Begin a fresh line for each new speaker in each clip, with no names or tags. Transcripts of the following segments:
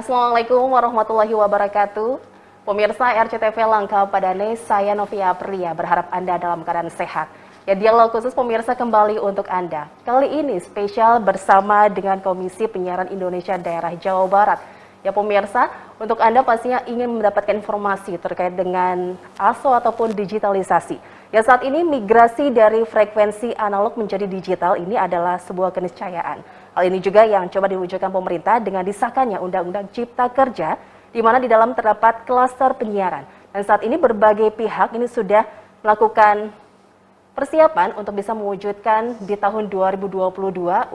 Assalamualaikum warahmatullahi wabarakatuh. Pemirsa RCTV Langka Padane, saya Novia Pria berharap Anda dalam keadaan sehat. Ya, dialog khusus pemirsa kembali untuk Anda. Kali ini spesial bersama dengan Komisi Penyiaran Indonesia Daerah Jawa Barat. Ya pemirsa, untuk Anda pastinya ingin mendapatkan informasi terkait dengan ASO ataupun digitalisasi. Ya saat ini migrasi dari frekuensi analog menjadi digital ini adalah sebuah keniscayaan. Hal ini juga yang coba diwujudkan pemerintah dengan disahkannya Undang-Undang Cipta Kerja, di mana di dalam terdapat klaster penyiaran. Dan saat ini berbagai pihak ini sudah melakukan persiapan untuk bisa mewujudkan di tahun 2022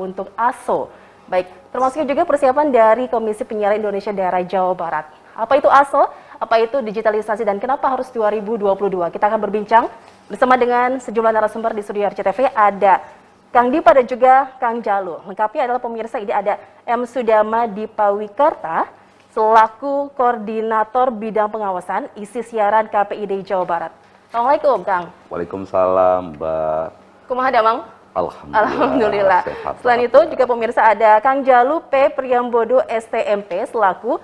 untuk ASO. Baik, termasuk juga persiapan dari Komisi Penyiaran Indonesia Daerah Jawa Barat. Apa itu ASO? Apa itu digitalisasi dan kenapa harus 2022? Kita akan berbincang bersama dengan sejumlah narasumber di studio RCTV. Ada Kang Dipa dan juga Kang Jalu. Lengkapnya adalah pemirsa, ini ada M. Sudama Dipawikarta selaku Koordinator Bidang Pengawasan Isi Siaran KPID Jawa Barat. Assalamualaikum, Kang.
Waalaikumsalam, Mbak.
Kumaha damang? Alhamdulillah.
Sehat.
Selain itu juga pemirsa ada Kang Jalu P. Priambodo STMP selaku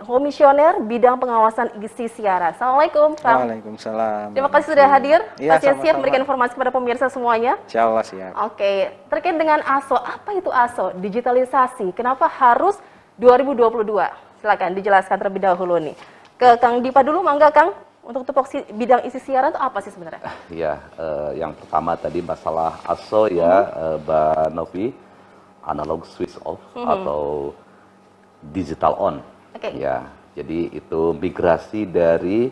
Komisioner Bidang Pengawasan Isi Siaran. Assalamualaikum, Kang.
Waalaikumsalam.
Terima kasih sudah hadir.
Ya,
Pasti siap memberikan informasi kepada pemirsa semuanya.
Insya Allah siap.
Oke, terkait dengan ASO, apa itu ASO? Digitalisasi, kenapa harus 2022? Silakan dijelaskan terlebih dahulu nih. Ke Kang Dipa dulu, mangga Kang. Untuk tupoksi bidang isi siaran itu apa sih sebenarnya?
Ya, yang pertama tadi masalah ASO ya, Mbak Novi, analog switch off atau digital on. Ya, jadi itu migrasi dari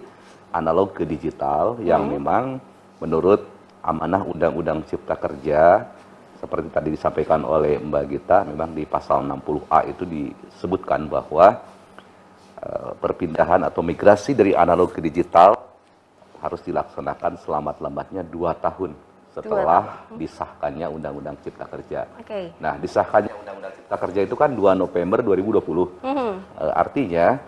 analog ke digital yang memang menurut amanah Undang-Undang Cipta Kerja seperti tadi disampaikan oleh Mbak Gita, memang di pasal 60A itu disebutkan bahwa perpindahan atau migrasi dari analog ke digital harus dilaksanakan selamat-lambatnya 2 tahun setelah disahkannya Undang-Undang Cipta Kerja. Nah, disahkannya Undang-Undang Cipta Kerja itu kan 2 November 2020. Artinya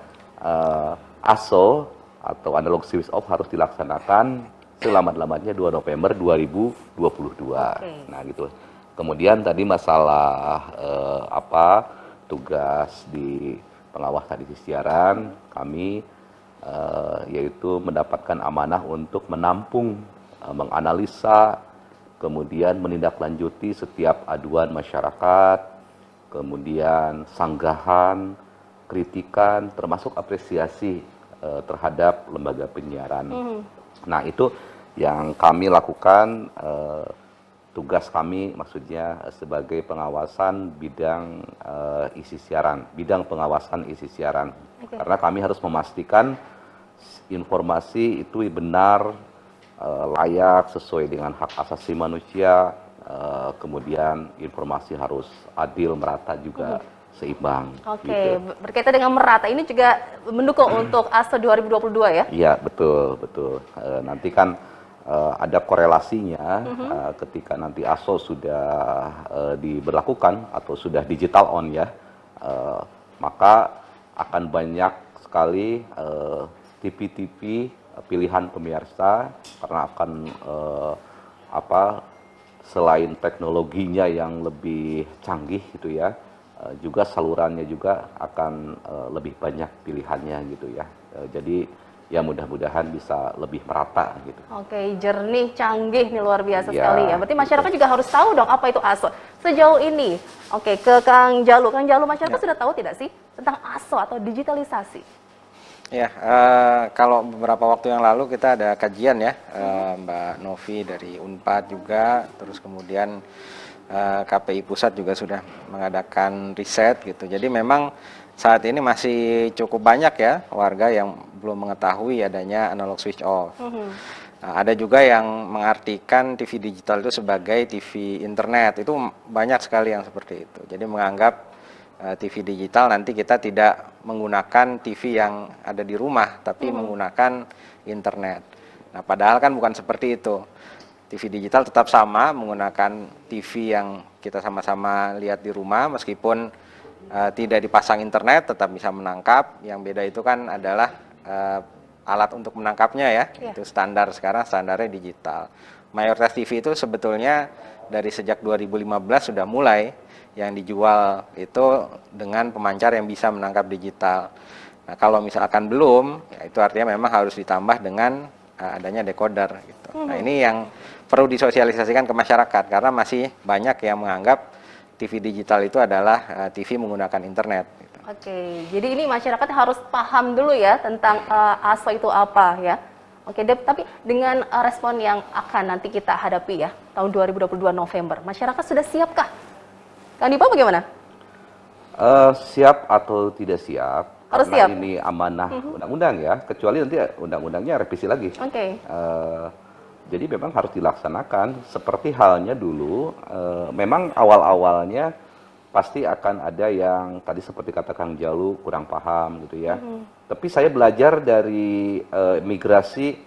ASO atau analog switch off harus dilaksanakan selamat-lambatnya 2 November 2022. Nah, gitu. Kemudian tadi masalah tugas di pengawasan isi siaran kami yaitu mendapatkan amanah untuk menampung, menganalisa, kemudian menindaklanjuti setiap aduan masyarakat, kemudian sanggahan, kritikan, termasuk apresiasi terhadap lembaga penyiaran. Nah, itu yang kami lakukan. Tugas kami maksudnya sebagai pengawasan bidang isi siaran, bidang pengawasan isi siaran. Karena kami harus memastikan informasi itu benar, layak, sesuai dengan hak asasi manusia, kemudian informasi harus adil, merata juga, seimbang. Gitu.
Berkaitan dengan merata, ini juga mendukung untuk ASO 2022 ya?
Iya, betul. Nanti kan ada korelasinya ketika nanti ASO sudah diberlakukan atau sudah digital on ya, maka akan banyak sekali TV-TV pilihan pemirsa karena akan selain teknologinya yang lebih canggih gitu ya, juga salurannya juga akan lebih banyak pilihannya gitu ya. Jadi ya mudah-mudahan bisa lebih merata gitu.
Jernih, canggih nih, luar biasa sekali ya. Berarti masyarakat juga harus tahu dong apa itu ASO. Sejauh ini, ke Kang Jalu. Kang Jalu, masyarakat sudah tahu tidak sih tentang ASO atau digitalisasi?
Ya, kalau beberapa waktu yang lalu kita ada kajian ya, Mbak Novi dari Unpad juga, terus kemudian KPI Pusat juga sudah mengadakan riset gitu. Jadi memang saat ini masih cukup banyak ya warga yang belum mengetahui adanya analog switch off. Nah, ada juga yang mengartikan TV digital itu sebagai TV internet. Itu banyak sekali yang seperti itu. Jadi menganggap TV digital nanti kita tidak menggunakan TV yang ada di rumah, tapi menggunakan internet. Nah, padahal kan bukan seperti itu. TV digital tetap sama, menggunakan TV yang kita sama-sama lihat di rumah, meskipun tidak dipasang internet, tetap bisa menangkap. Yang beda itu kan adalah alat untuk menangkapnya ya, itu standar sekarang, standarnya digital. Mayoritas TV itu sebetulnya dari sejak 2015 sudah mulai yang dijual itu dengan pemancar yang bisa menangkap digital. Nah, kalau misalkan belum, ya itu artinya memang harus ditambah dengan adanya decoder gitu. Nah, ini yang perlu disosialisasikan ke masyarakat karena masih banyak yang menganggap TV digital itu adalah TV menggunakan internet. Gitu.
Oke, jadi ini masyarakat harus paham dulu ya tentang ASO itu apa ya. Oke, tapi dengan respon yang akan nanti kita hadapi ya tahun 2022 November, masyarakat sudah siapkah? Kang Dipa bagaimana?
Siap atau tidak siap?
Harus
karena
siap.
ini amanah undang-undang ya, kecuali nanti undang-undangnya revisi lagi.
Oke.
Jadi memang harus dilaksanakan seperti halnya dulu. Memang awal-awalnya pasti akan ada yang tadi seperti kata Kang Jalu kurang paham gitu ya. Tapi saya belajar dari migrasi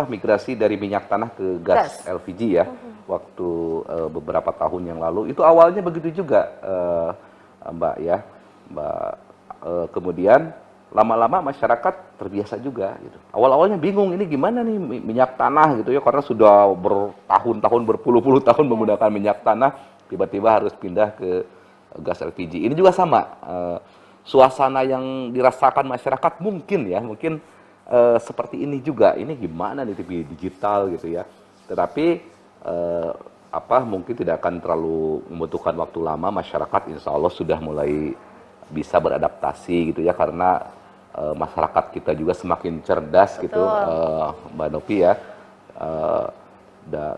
migrasi dari minyak tanah ke gas LPG ya. Waktu beberapa tahun yang lalu itu awalnya begitu juga Mbak ya. Kemudian lama-lama masyarakat terbiasa juga gitu. Awal-awalnya bingung ini gimana nih minyak tanah gitu ya, karena sudah bertahun-tahun, berpuluh-puluh tahun menggunakan minyak tanah, tiba-tiba harus pindah ke gas LPG. Ini juga sama, suasana yang dirasakan masyarakat mungkin seperti ini juga. Ini gimana nih TV digital gitu ya. Tetapi mungkin tidak akan terlalu membutuhkan waktu lama, masyarakat insya Allah sudah mulai bisa beradaptasi gitu ya, karena masyarakat kita juga semakin cerdas. Betul. Gitu Mbak Novi ya,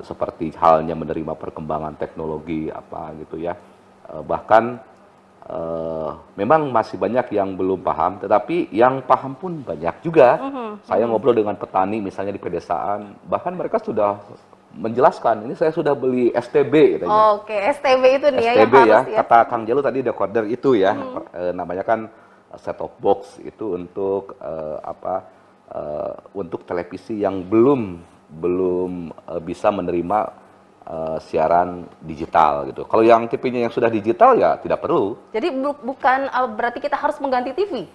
seperti halnya menerima perkembangan teknologi apa gitu ya, bahkan memang masih banyak yang belum paham, tetapi yang paham pun banyak juga. Saya ngobrol dengan petani misalnya di pedesaan, bahkan mereka sudah menjelaskan, ini saya sudah beli STB katanya.
Oke, STB itu nih ya
STB
yang harus
ya, kata Kang Jalu tadi decoder itu ya, namanya kan set top box itu untuk untuk televisi yang belum bisa menerima siaran digital gitu. Kalau yang TV-nya yang sudah digital ya tidak perlu.
Jadi bukan berarti kita harus mengganti TV?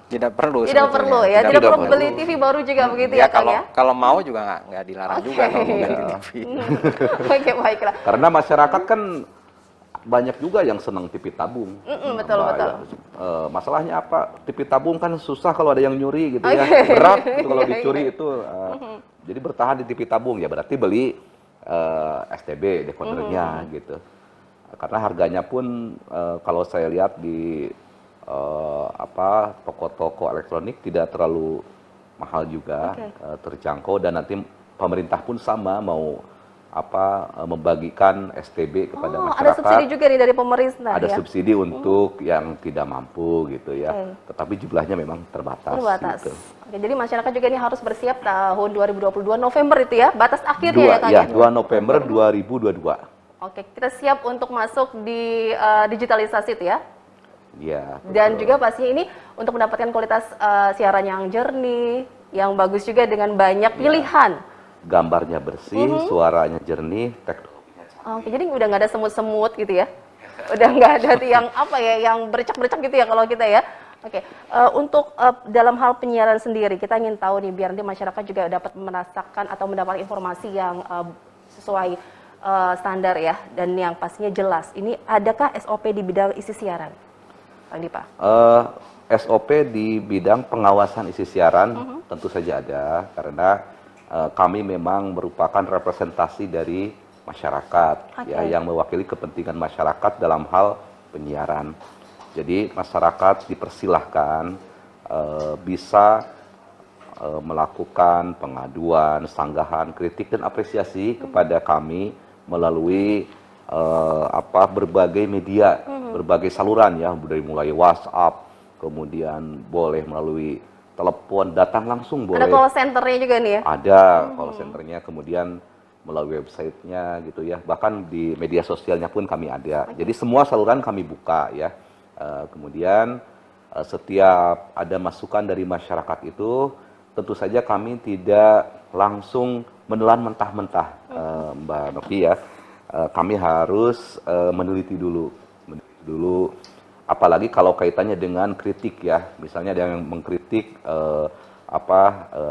Tidak perlu.
Tidak perlu ya, tidak perlu beli TV baru juga begitu ya Kang ya?
Kalau mau juga nggak dilarang juga kalau mengganti TV.
Oke, baiklah.
Karena masyarakat kan banyak juga yang senang TV tabung.
Betul.
Masalahnya apa? TV tabung kan susah kalau ada yang nyuri gitu ya. Berat gitu kalau dicuri itu. Jadi bertahan di TV tabung ya berarti beli STB decodernya gitu. Karena harganya pun kalau saya lihat di toko-toko elektronik tidak terlalu mahal juga, terjangkau, dan nanti pemerintah pun sama mau membagikan STB kepada masyarakat.
Ada subsidi juga nih dari pemerintah.
Ada subsidi untuk yang tidak mampu gitu ya. Tetapi jumlahnya memang terbatas. Gitu.
Oke, jadi masyarakat juga ini harus bersiap tahun 2022 November itu ya, batas akhirnya ya Kang?
2 November 2022.
Oke, kita siap untuk masuk di digitalisasi itu ya?
Iya.
Dan juga pastinya ini untuk mendapatkan kualitas siaran yang jernih, yang bagus juga dengan banyak pilihan.
Gambarnya bersih, suaranya jernih, teknologinya canggih.
Oke, jadi udah nggak ada semut-semut gitu ya? Udah nggak ada yang yang bercak-bercak gitu ya kalau kita ya? Oke, untuk dalam hal penyiaran sendiri, kita ingin tahu nih biar nanti masyarakat juga dapat merasakan atau mendapat informasi yang sesuai standar ya, dan yang pastinya jelas. Ini adakah SOP di bidang isi siaran, Kang Dipa?
SOP di bidang pengawasan isi siaran tentu saja ada, karena kami memang merupakan representasi dari masyarakat ya, yang mewakili kepentingan masyarakat dalam hal penyiaran. Jadi masyarakat dipersilahkan bisa melakukan pengaduan, sanggahan, kritik dan apresiasi kepada kami melalui berbagai media, berbagai saluran ya, dari mulai WhatsApp, kemudian boleh melalui telepon, datang langsung boleh.
Ada call centernya juga nih ya?
Ada call centernya, kemudian melalui websitenya gitu ya, bahkan di media sosialnya pun kami ada. Jadi semua saluran kami buka ya. Kemudian setiap ada masukan dari masyarakat itu, tentu saja kami tidak langsung menelan mentah-mentah, Mbak Novi ya. Kami harus meneliti dulu, apalagi kalau kaitannya dengan kritik ya, misalnya ada yang mengkritik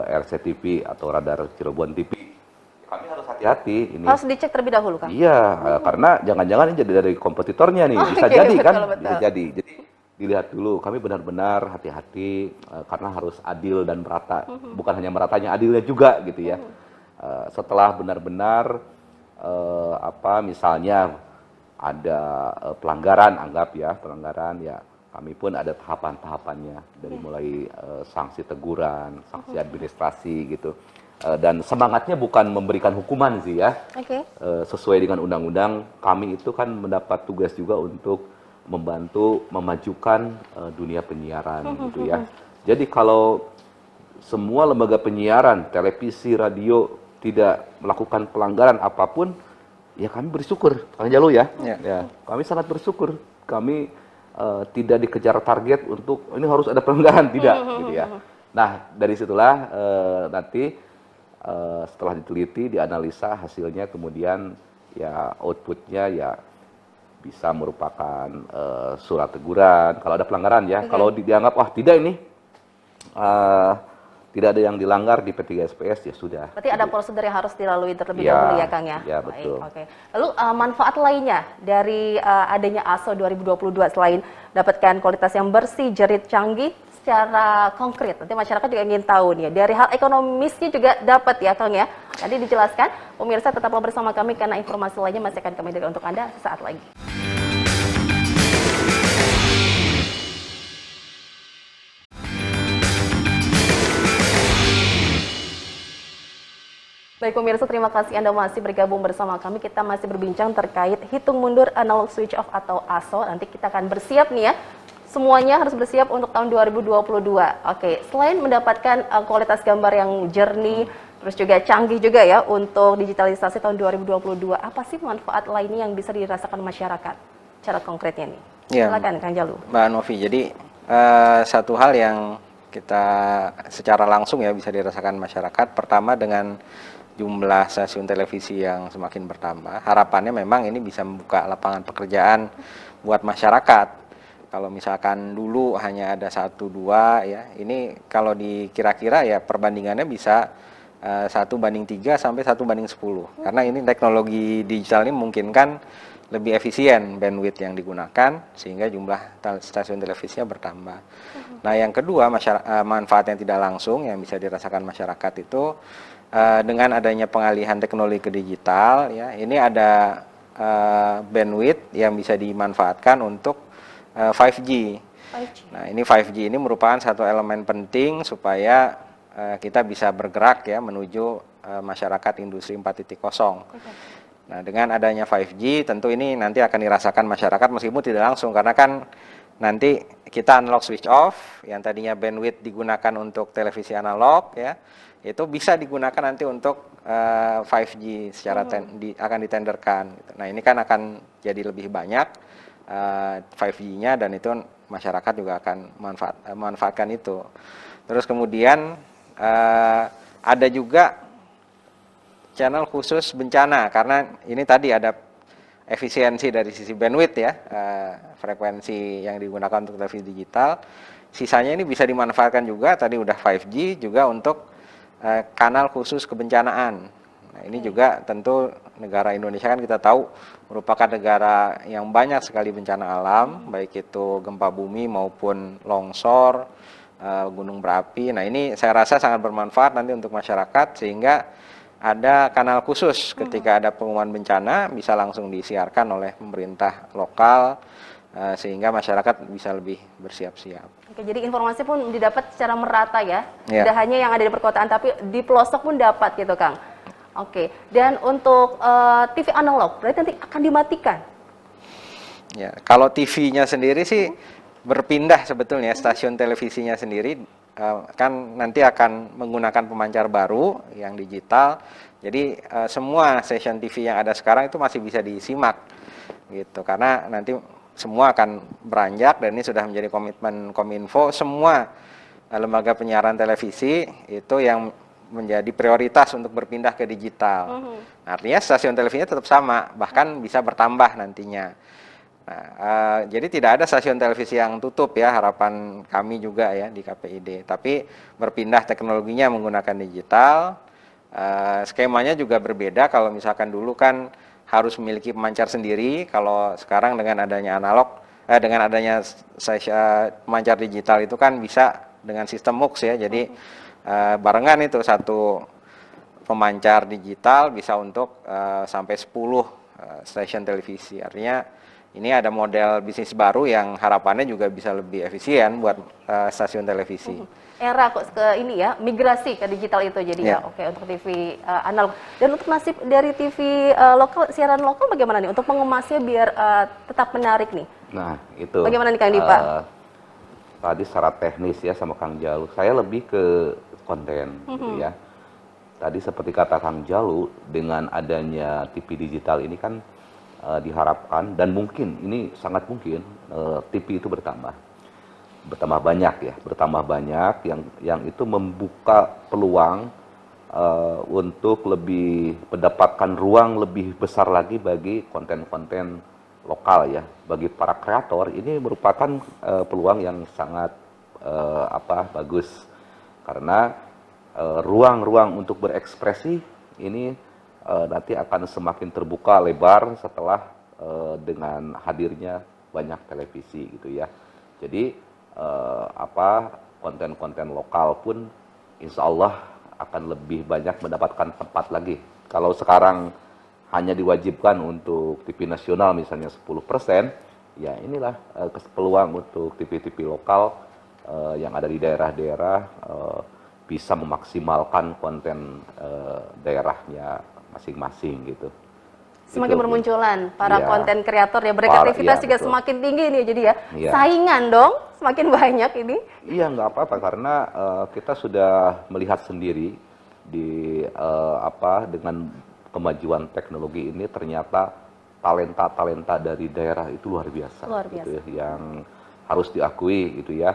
RCTV atau Radar Cirebon TV, kami harus hati-hati ini.
Harus dicek terlebih dahulu, Kang?
Iya, karena jangan-jangan ini jadi dari kompetitornya nih, bisa
Oke,
jadi kan,
betul.
bisa jadi. Jadi dilihat dulu, kami benar-benar hati-hati karena harus adil dan merata, bukan hanya meratanya, adilnya juga gitu ya. Setelah benar-benar misalnya ada pelanggaran, anggap ya pelanggaran ya, kami pun ada tahapan-tahapannya dari mulai sanksi teguran, sanksi administrasi gitu. Dan semangatnya bukan memberikan hukuman sih ya. Sesuai dengan undang-undang, kami itu kan mendapat tugas juga untuk membantu memajukan dunia penyiaran gitu ya. Jadi kalau semua lembaga penyiaran, televisi, radio tidak melakukan pelanggaran apapun, ya kami bersyukur, Kang Jalu ya. Ya, kami sangat bersyukur. Kami tidak dikejar target untuk ini harus ada pelanggaran, tidak gitu ya. Nah, dari situlah nanti setelah diteliti, dianalisa hasilnya, kemudian ya outputnya ya bisa merupakan surat teguran kalau ada pelanggaran ya. Kalau dianggap tidak ini tidak ada yang dilanggar di P3SPS ya sudah.
Berarti ada prosedur yang harus dilalui terlebih dahulu ya, Kang ya?
Ya, betul.
Baik, Lalu manfaat lainnya dari adanya ASO 2022 selain dapatkan kualitas yang bersih, jerit, canggih, secara konkret, nanti masyarakat juga ingin tahu nih, dari hal ekonomisnya juga dapat ya, Kang ya? Tadi dijelaskan, pemirsa tetaplah bersama kami karena informasi lainnya masih akan kami hadirkan untuk Anda sesaat lagi. Baik pemirsa, terima kasih Anda masih bergabung bersama kami. Kita masih berbincang terkait hitung mundur analog switch off atau ASO. Nanti kita akan bersiap nih ya. Semuanya harus bersiap untuk tahun 2022. Oke, selain mendapatkan kualitas gambar yang jernih, terus juga canggih juga ya untuk digitalisasi tahun 2022, apa sih manfaat lainnya yang bisa dirasakan masyarakat? Cara konkretnya nih.
Ya,
silakan Kang Jalu.
Mbak Novi, jadi satu hal yang kita secara langsung ya bisa dirasakan masyarakat, pertama dengan jumlah stasiun televisi yang semakin bertambah, harapannya memang ini bisa membuka lapangan pekerjaan buat masyarakat. Kalau misalkan dulu hanya ada 1-2 ya, ini kalau dikira-kira ya perbandingannya bisa 1:3 sampai 1:10. Karena ini teknologi digital ini memungkinkan lebih efisien bandwidth yang digunakan sehingga jumlah stasiun televisinya bertambah. Nah, yang kedua, manfaat yang tidak langsung yang bisa dirasakan masyarakat itu dengan adanya pengalihan teknologi ke digital ya, ini ada bandwidth yang bisa dimanfaatkan untuk 5G. Nah, ini 5G ini merupakan satu elemen penting supaya kita bisa bergerak ya menuju masyarakat industri 4.0. Nah, dengan adanya 5G tentu ini nanti akan dirasakan masyarakat meskipun tidak langsung, karena kan nanti kita analog switch off yang tadinya bandwidth digunakan untuk televisi analog ya, itu bisa digunakan nanti untuk 5G secara akan ditenderkan gitu. Nah, ini kan akan jadi lebih banyak 5G-nya dan itu masyarakat juga akan manfaatkan itu. Terus kemudian ada juga channel khusus bencana, karena ini tadi ada efisiensi dari sisi bandwidth ya, frekuensi yang digunakan untuk televisi digital. Sisanya ini bisa dimanfaatkan juga, tadi udah 5G juga untuk kanal khusus kebencanaan. Nah, ini juga tentu negara Indonesia kan kita tahu merupakan negara yang banyak sekali bencana alam, baik itu gempa bumi maupun longsor, gunung berapi. Nah, ini saya rasa sangat bermanfaat nanti untuk masyarakat sehingga ada kanal khusus ketika ada pengumuman bencana bisa langsung disiarkan oleh pemerintah lokal sehingga masyarakat bisa lebih bersiap-siap.
Oke, jadi informasi pun didapat secara merata ya, tidak hanya yang ada di perkotaan tapi di pelosok pun dapat gitu Kang. Oke, dan untuk TV analog berarti nanti akan dimatikan?
Ya, kalau TV-nya sendiri sih berpindah sebetulnya, stasiun televisinya sendiri kan nanti akan menggunakan pemancar baru yang digital. Jadi semua stasiun TV yang ada sekarang itu masih bisa disimak gitu, karena nanti semua akan beranjak dan ini sudah menjadi komitmen Kominfo, semua lembaga penyiaran televisi itu yang menjadi prioritas untuk berpindah ke digital. Artinya stasiun televisinya tetap sama, bahkan bisa bertambah nantinya. Nah, jadi tidak ada stasiun televisi yang tutup ya, harapan kami juga ya di KPID. Tapi berpindah teknologinya menggunakan digital, Skemanya juga berbeda. Kalau misalkan dulu kan harus memiliki pemancar sendiri, kalau sekarang dengan adanya dengan adanya pemancar digital itu kan bisa dengan sistem MUX ya. Jadi barengan itu satu pemancar digital bisa untuk sampai 10 stasiun televisi. Artinya ini ada model bisnis baru yang harapannya juga bisa lebih efisien buat stasiun televisi.
Era kok ke ini ya, migrasi ke digital itu jadi ya. Oke, untuk TV analog. Dan untuk nasib dari TV lokal, siaran lokal bagaimana nih untuk mengemasnya biar tetap menarik nih?
Nah, itu.
Bagaimana nih Kang Dipa?
Tadi secara teknis ya sama Kang Jalu, saya lebih ke konten gitu ya. Tadi seperti kata Kang Jalu, dengan adanya TV digital ini kan diharapkan dan mungkin ini sangat mungkin TV itu bertambah banyak yang itu membuka peluang untuk lebih mendapatkan ruang lebih besar lagi bagi konten-konten lokal ya, bagi para kreator ini merupakan peluang yang sangat bagus karena ruang-ruang untuk berekspresi ini nanti akan semakin terbuka lebar setelah dengan hadirnya banyak televisi gitu ya. Jadi konten-konten lokal pun insya Allah akan lebih banyak mendapatkan tempat lagi. Kalau sekarang hanya diwajibkan untuk TV nasional misalnya 10%, ya inilah peluang untuk TV-TV lokal yang ada di daerah-daerah bisa memaksimalkan konten daerahnya masing-masing gitu.
Semakin
gitu,
bermunculan para konten kreator ya, berkreativitas juga betul. Semakin tinggi nih jadi ya. Saingan dong semakin banyak ini.
Iya nggak apa-apa karena kita sudah melihat sendiri di dengan kemajuan teknologi ini ternyata talenta dari daerah itu luar biasa. Gitu ya, yang harus diakui gitu ya,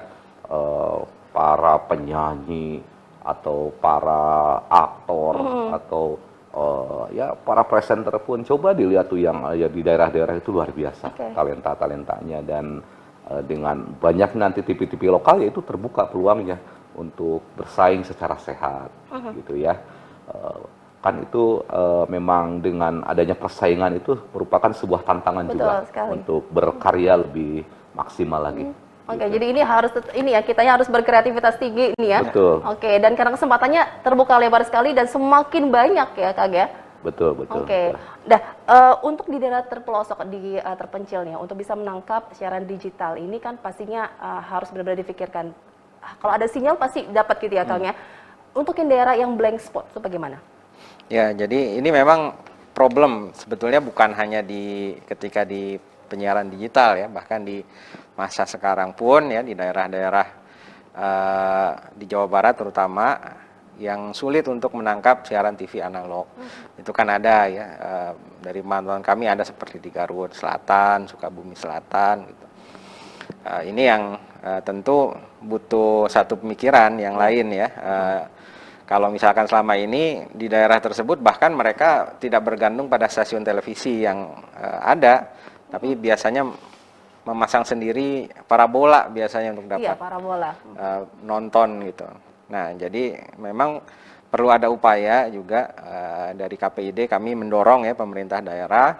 para penyanyi atau para aktor atau para presenter pun coba dilihat tuh yang di daerah-daerah itu luar biasa talentanya dan dengan banyak nanti TV-TV lokal ya itu terbuka peluangnya untuk bersaing secara sehat gitu ya. Kan itu memang dengan adanya persaingan itu merupakan sebuah tantangan juga untuk berkarya lebih maksimal lagi.
Oke, jadi ini harus kitanya harus berkreativitas tinggi nih ya.
Betul.
Oke, dan karena kesempatannya terbuka lebar sekali dan semakin banyak ya, Kang ya.
Betul.
Oke. Nah, untuk di daerah terpelosok terpencil nih, untuk bisa menangkap siaran digital ini kan pastinya harus benar-benar difikirkan. Kalau ada sinyal pasti dapat gitu ya, Kang ya. Untuk yang daerah yang blank spot itu bagaimana?
Ya, jadi ini memang problem sebetulnya bukan hanya ketika di penyiaran digital ya, bahkan di masa sekarang pun ya di daerah-daerah di Jawa Barat terutama yang sulit untuk menangkap siaran TV analog. Itu kan ada ya, dari pantauan kami ada seperti di Garut Selatan, Sukabumi Selatan gitu. Ini yang tentu butuh satu pemikiran yang lain ya. Kalau misalkan selama ini di daerah tersebut bahkan mereka tidak bergantung pada stasiun televisi yang ada, tapi biasanya memasang sendiri parabola biasanya untuk dapat nonton gitu. Nah, jadi memang perlu ada upaya juga dari KPID kami mendorong ya pemerintah daerah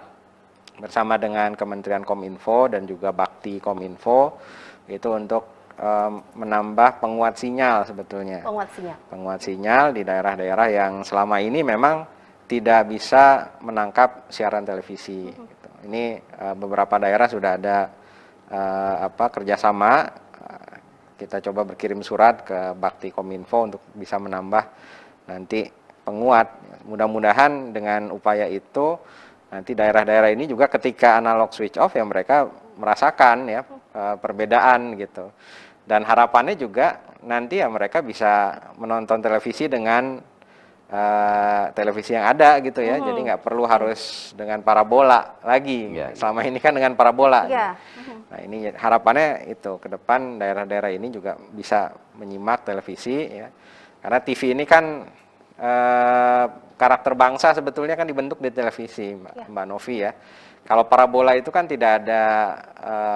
bersama dengan Kementerian Kominfo dan juga Bakti Kominfo itu untuk menambah penguat sinyal sebetulnya. Penguat sinyal di daerah-daerah yang selama ini memang tidak bisa menangkap siaran televisi. Gitu. Ini beberapa daerah sudah ada kerjasama. Kita coba berkirim surat ke Bakti Kominfo untuk bisa menambah nanti penguat. Mudah-mudahan dengan upaya itu nanti daerah-daerah ini juga ketika analog switch off ya mereka merasakan ya perbedaan gitu. Dan harapannya juga nanti ya mereka bisa menonton televisi dengan televisi yang ada gitu ya. Jadi nggak perlu harus dengan parabola lagi. Selama ini kan dengan parabola. Nah, ini harapannya itu ke depan daerah-daerah ini juga bisa menyimak televisi ya. Karena TV ini kan karakter bangsa sebetulnya kan dibentuk di televisi, Mbak Novi ya. Kalau parabola itu kan tidak ada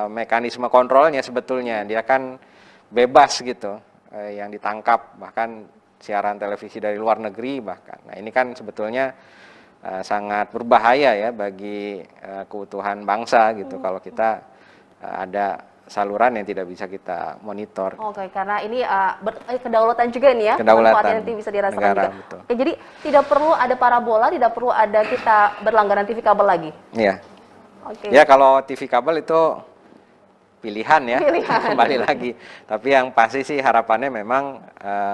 mekanisme kontrolnya sebetulnya. Dia kan bebas gitu yang ditangkap, bahkan siaran televisi dari luar negeri bahkan. Nah ini kan sebetulnya sangat berbahaya ya bagi keutuhan bangsa gitu kalau kita ada saluran yang tidak bisa kita monitor.
Oke, karena ini kedaulatan juga nih ya,
kedaulatan
manfaatnya nanti bisa dirasakan
negara,
juga.
betul.
Oke, jadi tidak perlu ada parabola, tidak perlu ada kita berlangganan TV kabel lagi.
Iya.
Oke.
Ya kalau TV kabel itu pilihan ya, kembali lagi. Tapi yang pasti sih harapannya memang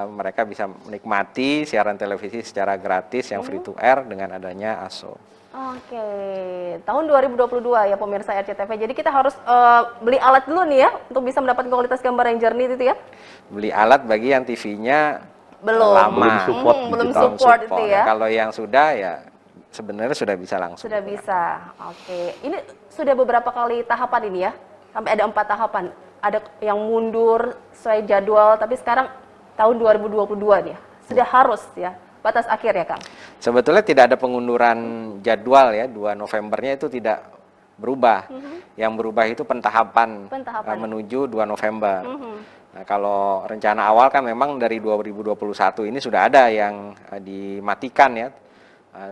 mereka bisa menikmati siaran televisi secara gratis yang free to air dengan adanya ASO.
Oke, tahun 2022 ya pemirsa RCTV. Jadi kita harus beli alat dulu nih ya untuk bisa mendapatkan kualitas gambar yang jernih itu ya.
Beli alat bagi yang TV-nya
Belum
lama,
belum support itu ya.
Kalau yang sudah ya sebenarnya sudah bisa langsung.
Sudah bisa. Oke, ini sudah beberapa kali tahapan ini ya. Sampai ada 4 tahapan. Ada yang mundur sesuai jadwal, tapi sekarang tahun 2022 nih ya. Sudah harus ya. Batas akhir ya, Kang?
Sebetulnya tidak ada pengunduran jadwal ya, 2 Novembernya itu tidak berubah. Yang berubah itu pentahapan. Menuju 2 November. Nah, kalau rencana awal kan memang dari 2021 ini sudah ada yang dimatikan ya,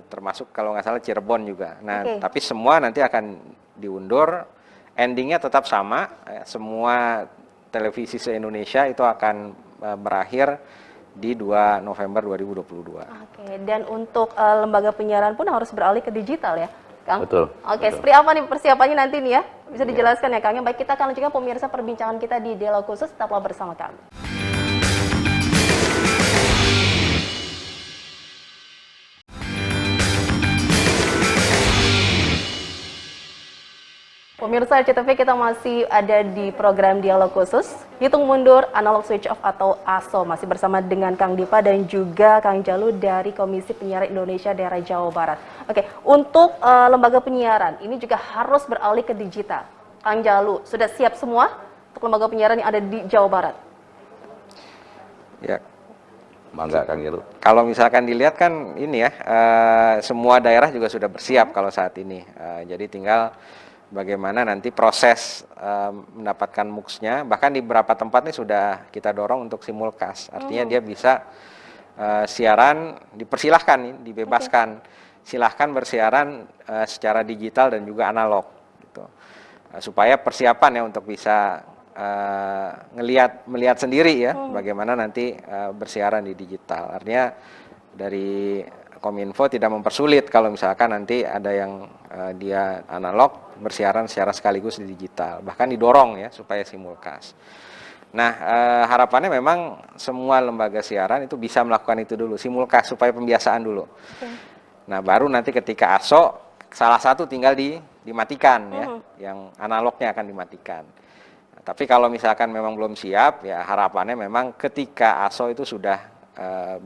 termasuk kalau nggak salah Cirebon juga. Nah, tapi semua nanti akan diundur, endingnya tetap sama, semua televisi se-Indonesia itu akan berakhir di 2 November 2022.
Oke, dan untuk lembaga penyiaran pun harus beralih ke digital ya, Kang?
Betul.
Oke, seperti apa nih persiapannya nanti nih ya? Bisa dijelaskan ya, Kang? Yang baik, kita akan lanjutkan pemirsa perbincangan kita di Dialog Khusus, tetaplah bersama kami. Pemirsa RCTV, kita masih ada di program Dialog Khusus, hitung mundur analog switch off atau ASO, masih bersama dengan Kang Dipa dan juga Kang Jalu dari Komisi Penyiaran Indonesia Daerah Jawa Barat. Oke, untuk lembaga penyiaran ini juga harus beralih ke digital. Kang Jalu, sudah siap semua untuk lembaga penyiaran yang ada di Jawa Barat?
Ya.
Mangga Kang Jalu.
Kalau misalkan dilihat kan ini ya, semua daerah juga sudah bersiap kalau saat ini. Jadi tinggal bagaimana nanti proses mendapatkan MUX-nya, bahkan di beberapa tempat ini sudah kita dorong untuk simulcast. Artinya dia bisa siaran, dipersilahkan, dibebaskan. Silahkan bersiaran secara digital dan juga analog. Gitu. Supaya persiapan ya untuk bisa melihat sendiri ya bagaimana nanti bersiaran di digital. Artinya dari Kominfo tidak mempersulit kalau misalkan nanti ada yang dia analog bersiaran secara sekaligus di digital, bahkan didorong ya supaya simulcast. Nah, harapannya memang semua lembaga siaran itu bisa melakukan itu dulu, simulcast supaya pembiasaan dulu. Nah, baru nanti ketika ASO salah satu tinggal dimatikan ya, yang analognya akan dimatikan. Nah, tapi kalau misalkan memang belum siap, ya harapannya memang ketika ASO itu sudah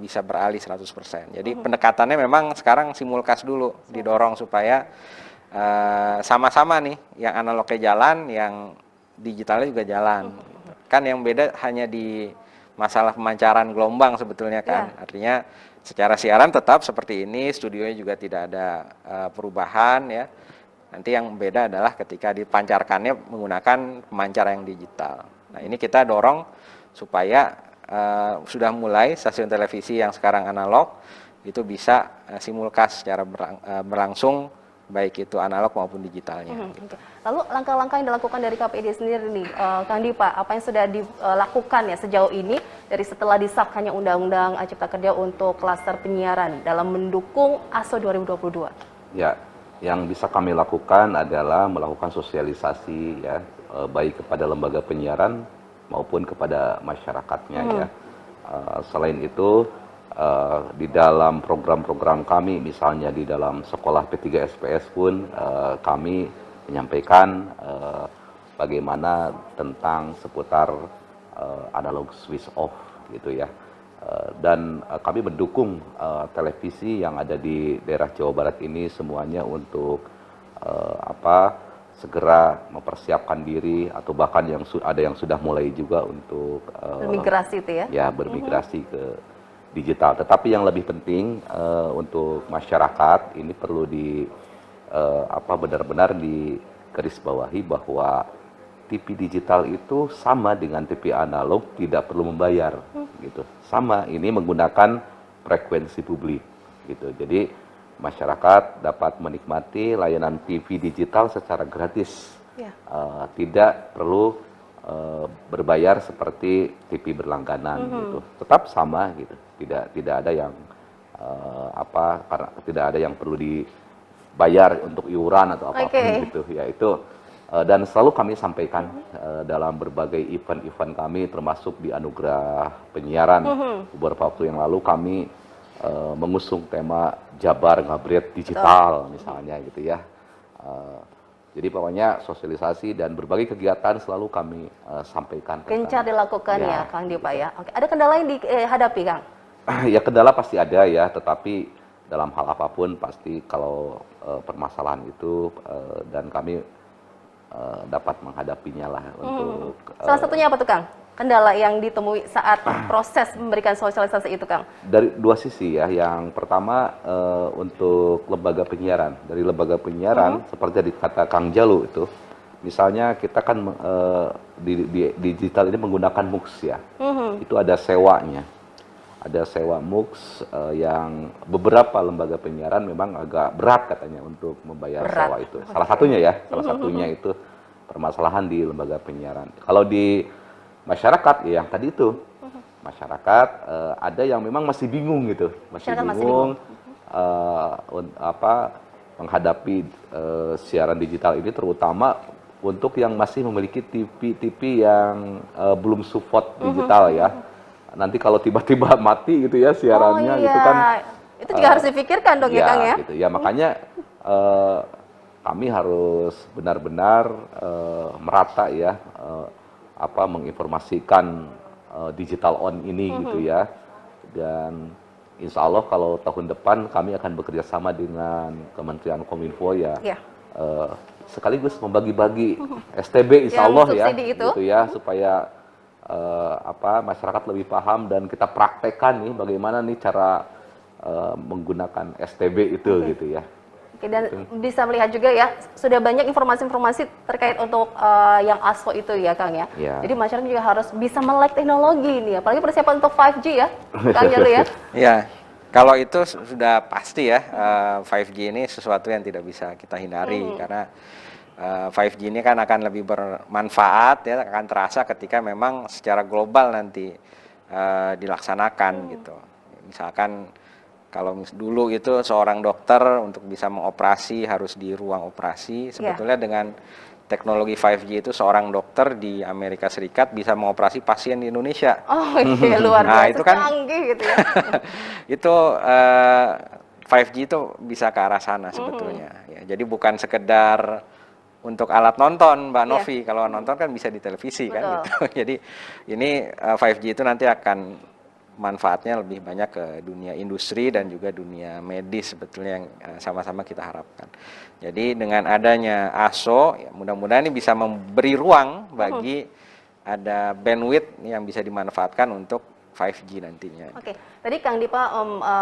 bisa beralih 100%. Jadi pendekatannya memang sekarang simulcast dulu, didorong supaya sama-sama nih, yang analognya jalan, yang digitalnya juga jalan. Kan yang beda hanya di masalah pemancaran gelombang sebetulnya kan. Artinya secara siaran tetap seperti ini, studionya juga tidak ada perubahan ya. Nanti yang beda adalah ketika dipancarkannya menggunakan pemancar yang digital. Nah ini kita dorong supaya sudah mulai stasiun televisi yang sekarang analog itu bisa simulcast secara berlangsung, baik itu analog maupun digitalnya.
Lalu langkah-langkah yang dilakukan dari KPID sendiri nih, Kang Dipa, apa yang sudah dilakukan ya sejauh ini dari setelah disahkannya Undang-Undang Cipta Kerja untuk klaster penyiaran dalam mendukung ASO 2022?
Ya, yang bisa kami lakukan adalah melakukan sosialisasi ya, baik kepada lembaga penyiaran maupun kepada masyarakatnya ya. Selain itu di dalam program-program kami, misalnya di dalam sekolah P3 SPS pun kami menyampaikan bagaimana tentang seputar analog switch off gitu ya. Dan kami mendukung televisi yang ada di daerah Jawa Barat ini semuanya untuk segera mempersiapkan diri, atau bahkan ada yang sudah mulai juga untuk
bermigrasi itu ya? Ya,
bermigrasi ke digital. Tetapi yang lebih penting untuk masyarakat ini perlu benar-benar digarisbawahi bahwa TV digital itu sama dengan TV analog, tidak perlu membayar gitu. Sama, ini menggunakan frekuensi publik gitu. Jadi masyarakat dapat menikmati layanan TV digital secara gratis, tidak perlu berbayar seperti TV berlangganan gitu. Tetap sama gitu. Tidak ada yang karena tidak ada yang perlu dibayar untuk iuran atau apapun gitu. Ya itu dan selalu kami sampaikan dalam berbagai event-event kami, termasuk di Anugerah Penyiaran beberapa waktu yang lalu kami mengusung tema Jabar Ngabret Digital misalnya gitu ya. Jadi pokoknya sosialisasi dan berbagai kegiatan selalu kami sampaikan.
Gencar dilakukan ya Kang Dipa ya. Oke. Ada kendala yang dihadapi Kang?
Ya kendala pasti ada ya, tetapi dalam hal apapun pasti kalau permasalahan itu dan kami dapat menghadapinya lah untuk.
Salah satunya apa tuh Kang? Kendala yang ditemui saat proses memberikan sosialisasi itu Kang?
Dari dua sisi ya. Yang pertama untuk lembaga penyiaran. Dari lembaga penyiaran seperti dikata Kang Jalu itu, misalnya kita kan di digital ini menggunakan MUX ya. Itu ada sewanya. Ada sewa MUX yang beberapa lembaga penyiaran memang agak berat katanya untuk membayar sewa itu. Salah satunya ya, salah satunya itu permasalahan di lembaga penyiaran. Kalau di masyarakat ya yang tadi itu, masyarakat ada yang memang masih bingung gitu, masih bingung menghadapi siaran digital ini, terutama untuk yang masih memiliki TV yang belum support digital ya. Nanti kalau tiba-tiba mati gitu ya siarannya gitu kan.
Itu juga harus dipikirkan dong ya Kang ya.
Gitu. Ya makanya kami harus benar-benar merata ya menginformasikan digital on ini gitu ya. Dan insya Allah kalau tahun depan kami akan bekerja sama dengan Kementerian Kominfo ya. Sekaligus membagi-bagi STB insya Allah ya gitu ya, supaya masyarakat lebih paham dan kita praktekkan nih bagaimana nih cara menggunakan STB itu gitu ya.
Oke, dan bisa melihat juga ya, sudah banyak informasi-informasi terkait untuk yang ASO itu ya Kang ya. Jadi masyarakat juga harus bisa melek teknologi nih, apalagi persiapan untuk 5G ya Kang Jalu ya.
Iya, kalau itu sudah pasti ya, 5G ini sesuatu yang tidak bisa kita hindari karena 5G ini kan akan lebih bermanfaat ya, akan terasa ketika memang secara global nanti dilaksanakan gitu. Misalkan kalau dulu itu seorang dokter untuk bisa mengoperasi harus di ruang operasi, sebetulnya dengan teknologi 5G itu seorang dokter di Amerika Serikat bisa mengoperasi pasien di Indonesia.
Oh iya, luar biasa,
itu kan
canggih gitu ya.
Itu 5G itu bisa ke arah sana sebetulnya. Ya, jadi bukan sekedar untuk alat nonton, Mbak Novi. Kalau nonton kan bisa di televisi kan gitu. Jadi ini 5G itu nanti akan manfaatnya lebih banyak ke dunia industri dan juga dunia medis sebetulnya yang sama-sama kita harapkan. Jadi dengan adanya ASO, ya mudah-mudahan ini bisa memberi ruang bagi ada bandwidth yang bisa dimanfaatkan untuk 5G nantinya.
Oke, tadi Kang Dipa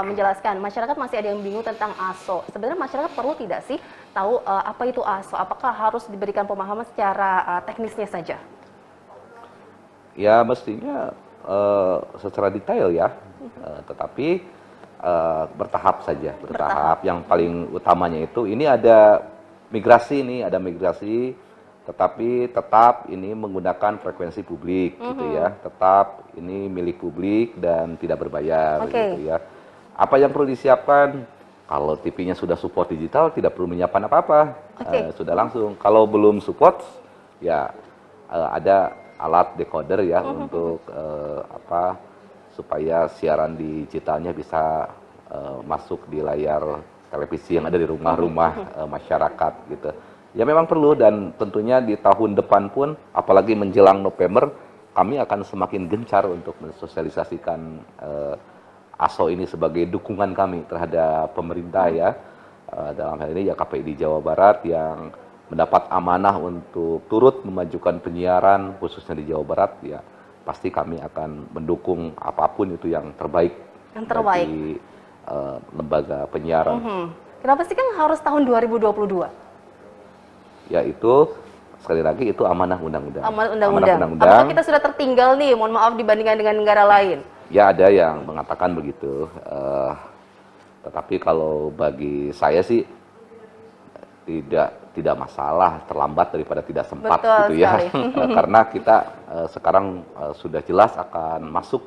menjelaskan masyarakat masih ada yang bingung tentang ASO. Sebenarnya masyarakat perlu tidak sih tahu apa itu ASO? Apakah harus diberikan pemahaman secara teknisnya saja?
Ya mestinya secara detail ya, tetapi bertahap saja, bertahap. Yang paling utamanya itu ini ada migrasi, tetapi tetap ini menggunakan frekuensi publik gitu ya, tetap ini milik publik dan tidak berbayar gitu ya. Apa yang perlu disiapkan? Kalau TV-nya sudah support digital, tidak perlu menyiapkan apa-apa, sudah langsung. Kalau belum support, ya ada alat decoder ya untuk supaya siaran digitalnya bisa masuk di layar televisi yang ada di rumah-rumah masyarakat gitu. Ya memang perlu, dan tentunya di tahun depan pun apalagi menjelang November kami akan semakin gencar untuk mensosialisasikan ASO ini sebagai dukungan kami terhadap pemerintah ya. Dalam hal ini ya KPI di Jawa Barat yang mendapat amanah untuk turut memajukan penyiaran khususnya di Jawa Barat, ya pasti kami akan mendukung apapun itu yang terbaik bagi lembaga penyiaran.
Kenapa sih Kang harus tahun 2022?
Ya itu sekali lagi itu amanah undang-undang.
Amanah undang-undang. Apakah kita sudah tertinggal nih, mohon maaf dibandingkan dengan negara lain?
Ya ada yang mengatakan begitu, tetapi kalau bagi saya sih tidak masalah, terlambat daripada tidak sempat.
Betul
gitu ya.
sekali.
Karena kita sekarang sudah jelas akan masuk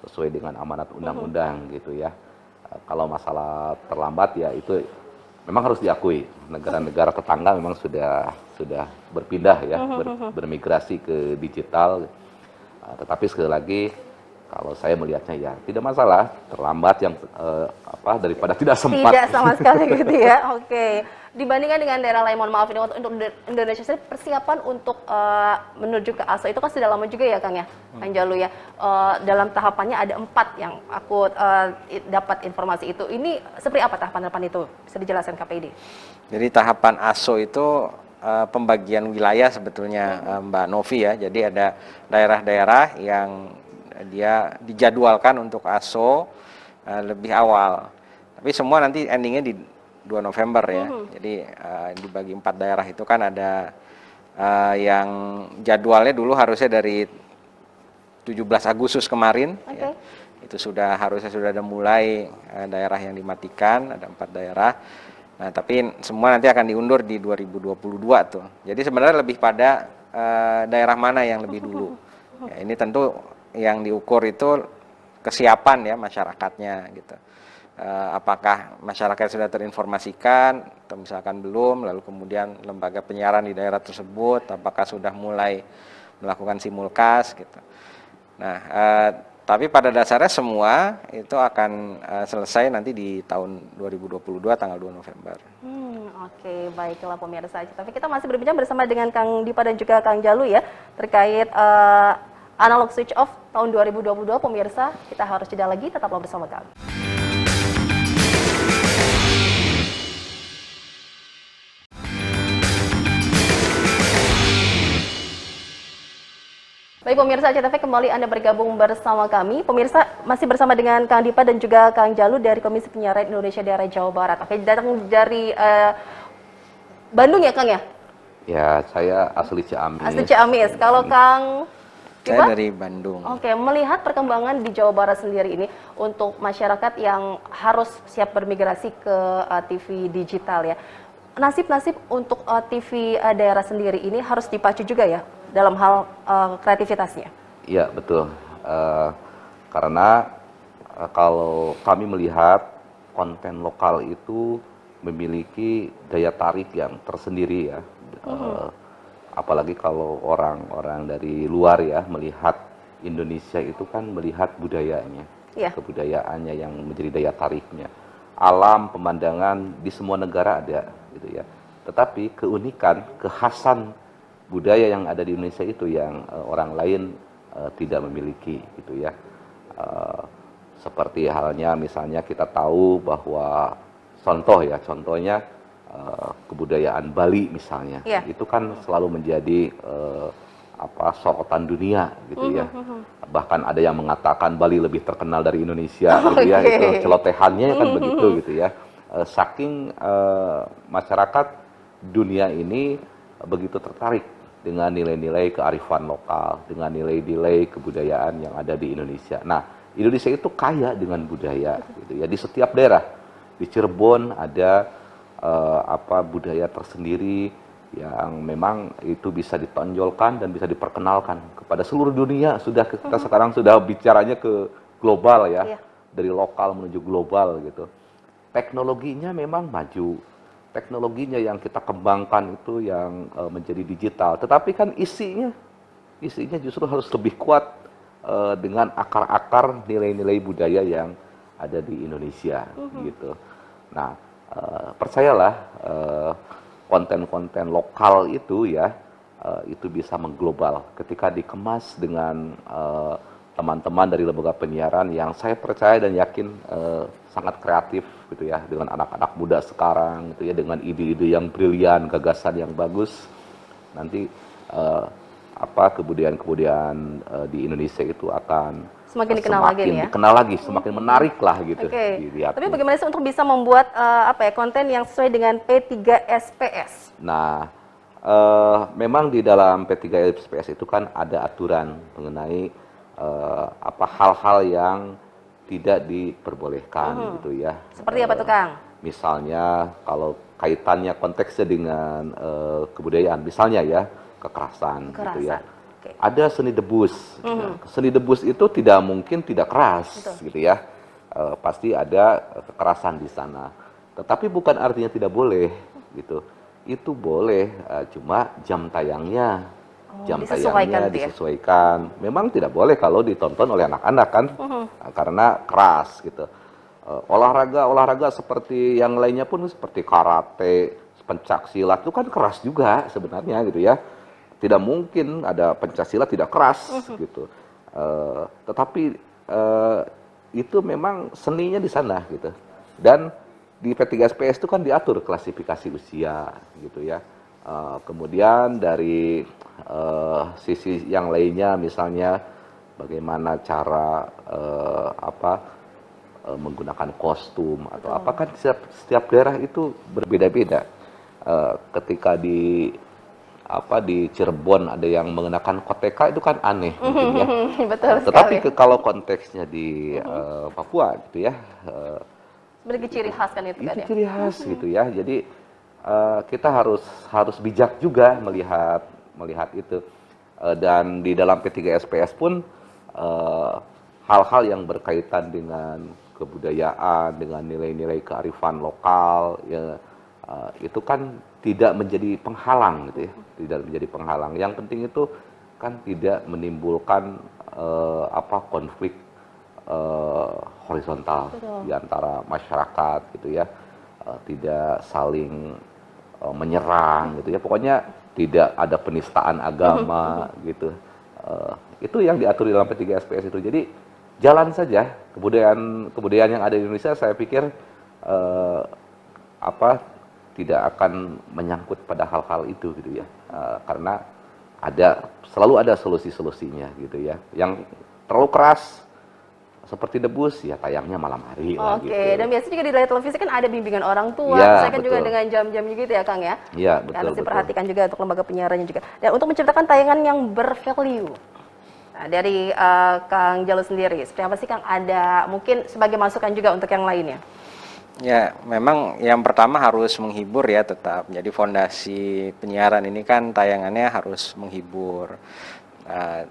sesuai dengan amanat undang-undang gitu ya. Kalau masalah terlambat ya itu memang harus diakui, negara-negara tetangga memang sudah berpindah ya, bermigrasi ke digital. Tetapi sekali lagi kalau saya melihatnya ya tidak masalah, terlambat yang daripada tidak sempat.
Tidak sama sekali gitu ya. Oke. Dibandingkan dengan daerah lain, mohon maaf ini untuk Indonesia sendiri, persiapan untuk menuju ke ASO itu kan sudah lama juga ya Kang ya, Kang Jalu ya. Dalam tahapannya ada 4 yang aku dapat informasi itu. Ini seperti apa tahapan-tahapan itu? Bisa dijelaskan KPID?
Jadi tahapan ASO itu pembagian wilayah sebetulnya Mbak Novi ya. Jadi ada daerah-daerah yang dia dijadwalkan untuk ASO lebih awal. Tapi semua nanti endingnya di 2 November ya. Jadi dibagi 4 daerah itu kan ada yang jadwalnya dulu harusnya dari 17 Agustus kemarin. Ya. Itu harusnya sudah ada mulai daerah yang dimatikan, ada 4 daerah. Nah, tapi semua nanti akan diundur di 2022 tuh. Jadi sebenarnya lebih pada daerah mana yang lebih dulu. Ya, ini tentu yang diukur itu kesiapan ya masyarakatnya gitu. Apakah masyarakat sudah terinformasikan atau misalkan belum, lalu kemudian lembaga penyiaran di daerah tersebut apakah sudah mulai melakukan simulkas gitu. Nah, tapi pada dasarnya semua itu akan selesai nanti di tahun 2022 tanggal 2 November.
Oke, baiklah pemirsa. Tapi kita masih berbincang bersama dengan Kang Dipa dan juga Kang Jalu ya terkait analog switch off tahun 2022. Pemirsa, kita harus jeda lagi, tetaplah bersama kami. Baik pemirsa CTV, kembali Anda bergabung bersama kami. Pemirsa masih bersama dengan Kang Dipa dan juga Kang Jalu dari Komisi Penyiaran Indonesia daerah Jawa Barat. Oke, datang dari Bandung ya Kang ya?
Ya, saya asli Ciamis.
Asli Ciamis. Kalau Kang Dipa?
Saya dari Bandung.
Oke, melihat perkembangan di Jawa Barat sendiri ini untuk masyarakat yang harus siap bermigrasi ke TV digital ya. Nasib-nasib untuk TV daerah sendiri ini harus dipacu juga ya dalam hal kreativitasnya.
Iya, betul. Karena kalau kami melihat konten lokal itu memiliki daya tarik yang tersendiri ya. Apalagi kalau orang-orang dari luar ya melihat Indonesia itu kan melihat budayanya, kebudayaannya yang menjadi daya tariknya. Alam, pemandangan di semua negara ada gitu ya. Tetapi keunikan, kekhasan budaya yang ada di Indonesia itu yang orang lain tidak memiliki gitu ya. Seperti halnya misalnya kita tahu bahwa contohnya kebudayaan Bali misalnya, itu kan selalu menjadi sorotan dunia gitu ya. Bahkan ada yang mengatakan Bali lebih terkenal dari Indonesia gitu ya. Itu celotehannya kan begitu gitu ya. Saking masyarakat dunia ini begitu tertarik dengan nilai-nilai kearifan lokal, dengan nilai-nilai kebudayaan yang ada di Indonesia. Nah, Indonesia itu kaya dengan budaya gitu ya. Di setiap daerah, di Cirebon ada budaya tersendiri yang memang itu bisa ditonjolkan dan bisa diperkenalkan kepada seluruh dunia. Kita sekarang sudah bicaranya ke global ya, dari lokal menuju global gitu. Teknologinya memang maju, teknologinya yang kita kembangkan itu yang menjadi digital, tetapi kan isinya justru harus lebih kuat dengan akar-akar nilai-nilai budaya yang ada di Indonesia gitu. Nah, percayalah konten-konten lokal itu ya itu bisa mengglobal ketika dikemas dengan teman-teman dari lembaga penyiaran yang saya percaya dan yakin sangat kreatif gitu ya, dengan anak-anak muda sekarang gitu ya, dengan ide-ide yang brilian, gagasan yang bagus. Nanti kebudayaan di Indonesia itu akan
semakin dikenal lagi,
semakin menarik lah gitu.
Tapi bagaimana sih untuk bisa membuat konten yang sesuai dengan P3SPS?
Nah, memang di dalam P3SPS itu kan ada aturan mengenai hal-hal yang tidak diperbolehkan gitu ya.
Seperti apa tuh Kang?
Misalnya kalau kaitannya konteksnya dengan kebudayaan, misalnya ya kekerasan. Gitu ya.
Okay.
Ada seni debus. Seni debus itu tidak mungkin tidak keras. Betul. Gitu ya. Pasti ada kekerasan di sana. Tetapi bukan artinya tidak boleh gitu. Itu boleh, cuma jam tayangnya. Jam tayangnya disesuaikan. Memang tidak boleh kalau ditonton oleh anak-anak kan, karena keras gitu. Olahraga seperti yang lainnya pun seperti karate, pencaksilat itu kan keras juga sebenarnya gitu ya. Tidak mungkin ada pencaksilat tidak keras gitu. Tetapi itu memang seninya di sana gitu. Dan di P3SPS itu kan diatur klasifikasi usia gitu ya. Kemudian dari sisi yang lainnya misalnya bagaimana cara menggunakan kostum atau apa kan setiap daerah itu berbeda-beda. Ketika di Cirebon ada yang mengenakan koteka itu kan aneh mungkin ya.
Betul
tetapi
sekali.
Kalau konteksnya di Papua gitu ya.
Sebagai ciri khas kan itu kan ya.
Ciri khas gitu ya. Jadi kita harus bijak juga melihat itu. Dan di dalam P3SPS pun hal-hal yang berkaitan dengan kebudayaan, dengan nilai-nilai kearifan lokal, ya, itu kan tidak menjadi penghalang gitu ya, tidak menjadi penghalang. Yang penting itu kan tidak menimbulkan konflik horizontal di antara masyarakat gitu ya, tidak saling menyerang gitu ya, pokoknya tidak ada penistaan agama gitu. Itu yang diatur di dalam P3SPS itu. Jadi jalan saja kebudayaan yang ada di Indonesia, saya pikir tidak akan menyangkut pada hal-hal itu gitu ya, karena selalu ada solusi-solusinya gitu ya. Yang terlalu keras seperti debus ya tayangnya malam hari lah gitu.
Oke, dan biasanya juga di layar televisi kan ada bimbingan orang tua,
ya,
saya kan juga dengan jam-jam gitu ya Kang ya.
Iya, betul.
Harus diperhatikan juga untuk lembaga penyiarannya juga. Dan untuk menciptakan tayangan yang bervalue. Nah, dari Kang Jalu sendiri, seperti apa sih Kang? Ada mungkin sebagai masukan juga untuk yang lainnya?
Ya, memang yang pertama harus menghibur ya tetap. Jadi fondasi penyiaran ini kan tayangannya harus menghibur.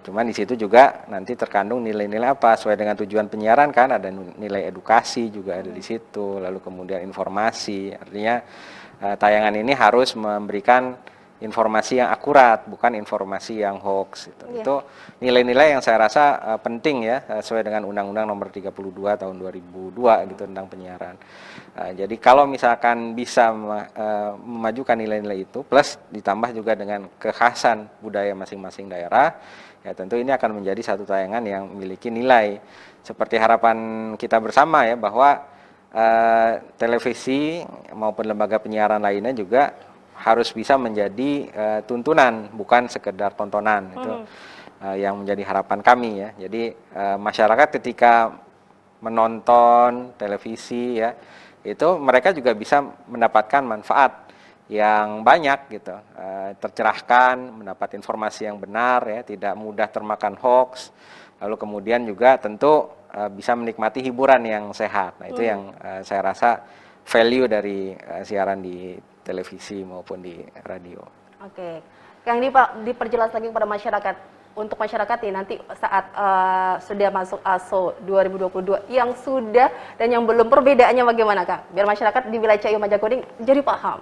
Cuman di situ juga nanti terkandung nilai-nilai apa sesuai dengan tujuan penyiaran kan, ada nilai edukasi juga ada di situ, lalu kemudian informasi. Artinya tayangan ini harus memberikan informasi yang akurat, bukan informasi yang hoax. Gitu.
Yeah.
Itu nilai-nilai yang saya rasa penting ya, sesuai dengan Undang-Undang Nomor 32 Tahun 2002 gitu tentang penyiaran. Jadi kalau misalkan bisa memajukan nilai-nilai itu, plus ditambah juga dengan kekhasan budaya masing-masing daerah, ya tentu ini akan menjadi satu tayangan yang memiliki nilai. Seperti harapan kita bersama ya, bahwa televisi maupun lembaga penyiaran lainnya juga harus bisa menjadi tuntunan, bukan sekedar tontonan. Itu yang menjadi harapan kami ya. Jadi masyarakat ketika menonton televisi ya, itu mereka juga bisa mendapatkan manfaat yang banyak gitu, tercerahkan, mendapat informasi yang benar ya, tidak mudah termakan hoax, lalu kemudian juga tentu bisa menikmati hiburan yang sehat. Nah itu yang saya rasa value dari siaran di televisi maupun di radio.
Oke, Kang diperjelas lagi kepada masyarakat. Untuk masyarakat nih nanti saat sudah masuk ASO 2022 yang sudah dan yang belum, perbedaannya bagaimana Kang? Biar masyarakat di wilayah Ciayu Majagoding jadi paham.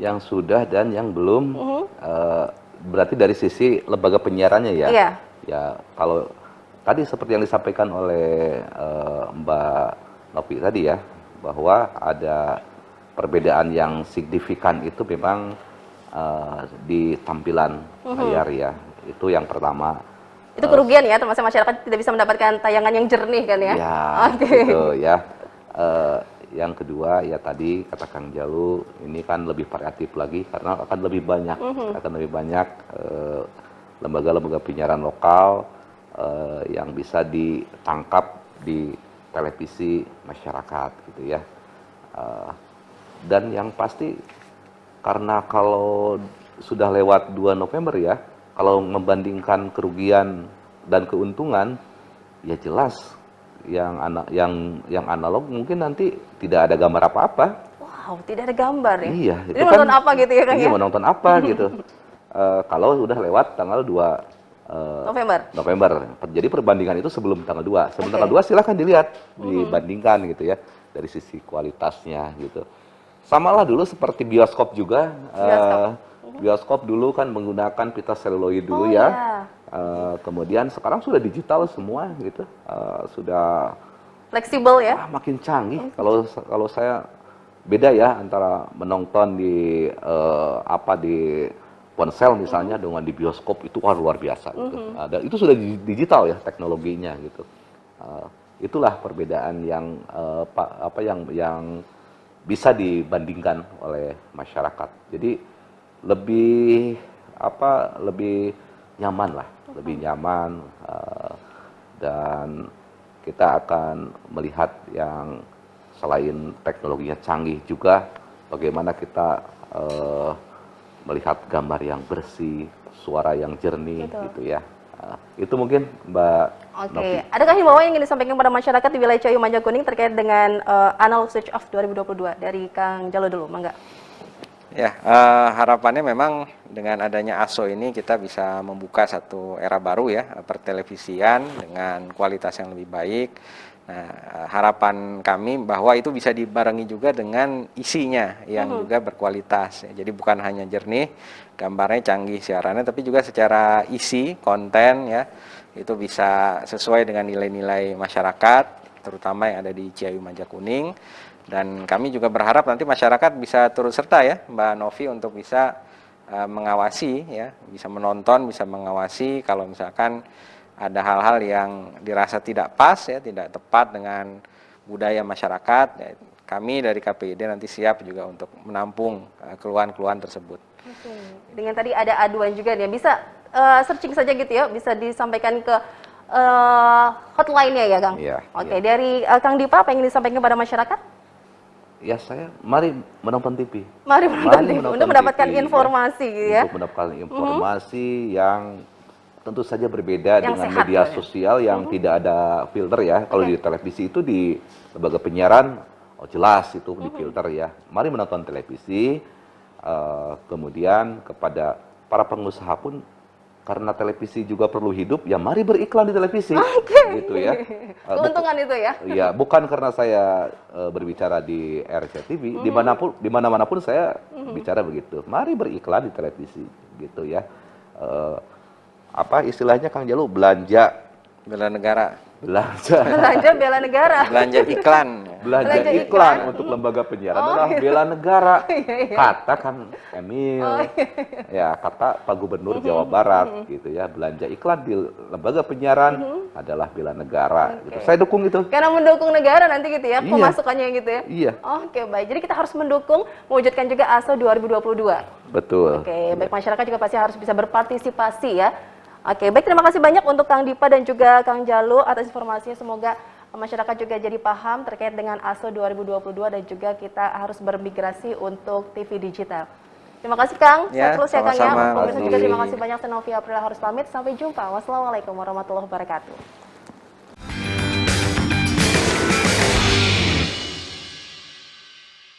Yang sudah dan yang belum, berarti dari sisi lembaga penyiarannya ya.
Iya.
Ya kalau tadi seperti yang disampaikan oleh Mbak Novi tadi ya, bahwa ada perbedaan yang signifikan itu memang di tampilan layar ya. Itu yang pertama.
Itu kerugian ya, termasuk masyarakat tidak bisa mendapatkan tayangan yang jernih kan ya?
Ya, gitu ya. Yang kedua ya tadi kata Kang Jalu, ini kan lebih variatif lagi karena akan lebih banyak, lembaga-lembaga penyiaran lokal yang bisa ditangkap di televisi masyarakat gitu ya. Dan yang pasti karena kalau sudah lewat 2 November ya, kalau membandingkan kerugian dan keuntungan, ya jelas yang analog mungkin nanti tidak ada gambar apa-apa.
Wow, tidak ada gambar ya?
Iya.
Jadi menonton apa gitu ya Kang
iya,
ya?
menonton apa gitu. Kalau udah lewat tanggal 2 November. Jadi perbandingan itu sebelum tanggal 2. Sebelum tanggal 2 silahkan dilihat, dibandingkan gitu ya, dari sisi kualitasnya gitu. Samalah dulu seperti bioskop juga. Bioskop dulu kan menggunakan pita seluloid dulu ya. Kemudian sekarang sudah digital semua gitu. Sudah
fleksibel ya.
Makin canggih. Kalau saya beda ya antara menonton di di ponsel misalnya dengan di bioskop itu luar biasa gitu. Dan itu sudah digital ya teknologinya gitu. Itulah perbedaan yang yang bisa dibandingkan oleh masyarakat. Jadi lebih nyaman lah, lebih nyaman, dan kita akan melihat yang selain teknologinya canggih juga bagaimana kita melihat gambar yang bersih, suara yang jernih. Betul. Gitu ya. Itu mungkin Mbak Novi.
Adakah himbauan yang ingin disampaikan kepada masyarakat di wilayah Ciayu Manjakuning terkait dengan analog switch off 2022 dari Kang Jalo dulu, Mangga?
Ya, harapannya memang dengan adanya ASO ini kita bisa membuka satu era baru ya, pertelevisian dengan kualitas yang lebih baik. Nah, harapan kami bahwa itu bisa dibarengi juga dengan isinya yang juga berkualitas. Ya. Jadi bukan hanya jernih, gambarnya canggih siarannya, tapi juga secara isi, konten ya, itu bisa sesuai dengan nilai-nilai masyarakat, terutama yang ada di Ciayu Manjakuning. Dan kami juga berharap nanti masyarakat bisa turut serta ya, Mbak Novi, untuk bisa mengawasi ya, bisa menonton, bisa mengawasi kalau misalkan ada hal-hal yang dirasa tidak pas ya, tidak tepat dengan budaya masyarakat. Ya, kami dari KPID nanti siap juga untuk menampung keluhan-keluhan tersebut.
Oke. Dengan tadi ada aduan juga nih, bisa searching saja gitu ya, bisa disampaikan ke hotline-nya ya Kang?
Iya.
Oke, dari Kang Dipa apa yang ingin disampaikan kepada masyarakat?
Ya mari menonton TV.
Mari menonton TV untuk mendapatkan informasi
ya,
gitu ya.
Untuk mendapatkan informasi yang tentu saja berbeda yang dengan media sosial yang tidak ada filter ya. Kalau di televisi itu di lembaga penyiaran jelas itu di filter ya. Mari menonton televisi. Kemudian kepada para pengusaha pun karena televisi juga perlu hidup, ya mari beriklan di televisi, gitu ya.
Keuntungan itu ya?
Iya, bukan karena saya berbicara di RCTV, di mana-manapun saya bicara begitu. Mari beriklan di televisi, gitu ya. Apa istilahnya Kang Jalu, belanja
bela negara.
Belanja bela negara.
Belanja iklan.
Belanja iklan untuk lembaga penyiaran adalah bela negara. Kata Kang Emil, ya kata Pak Gubernur Jawa Barat, gitu ya. Belanja iklan di lembaga penyiaran adalah bela negara. Gitu. Saya dukung itu.
Karena mendukung negara nanti gitu ya, pemasukannya gitu ya.
Iya.
Oke, baik. Jadi kita harus mendukung, mewujudkan juga ASO 2022.
Betul.
Oke, baik, masyarakat juga pasti harus bisa berpartisipasi ya. Oke, baik, terima kasih banyak untuk Kang Dipa dan juga Kang Jalu atas informasinya. Semoga masyarakat juga jadi paham terkait dengan ASO 2022 dan juga kita harus bermigrasi untuk TV digital. Terima kasih Kang, sehat terus ya Kang ya. Pemirsa juga terima kasih banyak. Saya Novia Aprila harus pamit, sampai jumpa. Wassalamualaikum warahmatullahi wabarakatuh.